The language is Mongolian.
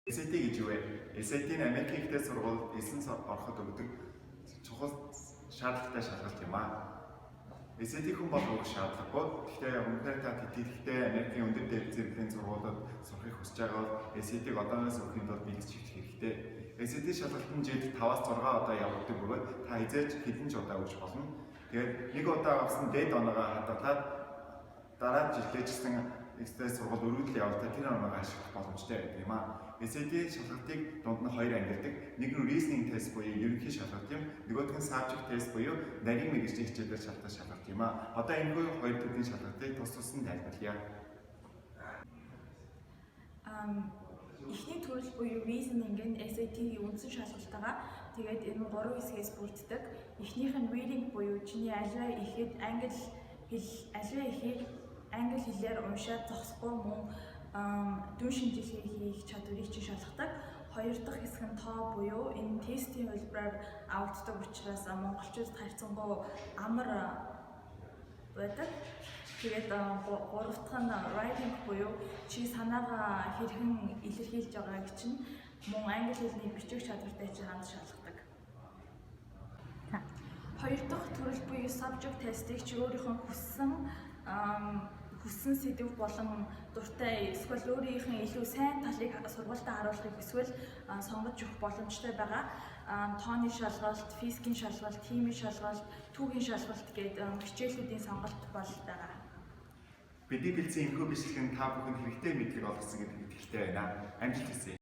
SAT гэж юу вэ? SAT нь Америкийн ихтэй сургуульд эсэнс ороход өгдөг чухал шаардлагатай шалгалт юм аа. SAT хүн бол өгөх шаардлагагүй. Гэхдээ үнэхээр та тэтгэлэгтэй Америкийн өндөр дээд зэрэглэлийн сургуулиуд сурахыг хүсэж байгаа бол SAT-г одооноос өгөхийн тулд бэлдэж хэвлэх хэрэгтэй. SAT шалгалт нь жил 5-6 удаа явагддаг бөгөөд та хизээч хэдэн ч удаа өгч болно. Тэгээд нэг удаа авсан дээд оноогоо хадгалаад дараа жилдээ ч гэсэн ихтэй сургууль өргөдөл явуултаа тэр оноогоо ашиглах боломжтой байдаг юм аа. SAT шалгалтыг дунд нь хоёр ангилдаг. Нэг нь reasoning test буюу ерөнхий шалгалт юм. Нөгөөх нь subject test буюу нарийн мэргэжлийн хичээлээр шалгах шалгалт юм аа. Одоо энэ хоёр төрлийн шалгалтыг тус тусад тайлбарлая. Эхний төрөл буюу reasoning нь SAT-ийн үндсэн шалгалтайгаа тэгээд энэ 3 хэсгээс бүрддэг. Эхнийх нь reading буюу чиний аливаа ихэд англи хэлээр уншаад зогсохгүй мөн дүн шинжилгээ хийх чадварыг чинь шалгадаг. Хоёр дахь хэсэг нь тоо буюу энэ тестийн хэлбэрээр авагддаг учраас монголчуудад харьцангуй амар байдаг. Тэгээд гурав дахь нь writing буюу чи санаагаа хэрхэн илэрхийлж байгааг чинь мөн англи хэлний бичих чадвартай чинь хамт шалгадаг. Хоёр дахь төрөл буюу subject test-ийг чи өөрийнхөө хүссэн сэдв болон дуртай эсвэл өөрийнхөө илүү сайн талыг сургуультад харуулахыг эсвэл сонгож өгөх боломжтой байгаа. Тооны шалгалт, физикийн шалгалт, химийн шалгалт, түүхийн шалгалт гэдэг хичээлүүдийн сонголт бол байгаа. Бидний бэлдсэн энэхүү бичлэг нь та бүхэнд хэрэгтэй мэдлэг олгосон гэдэгт итгэлтэй байна. Амжилт хүсье.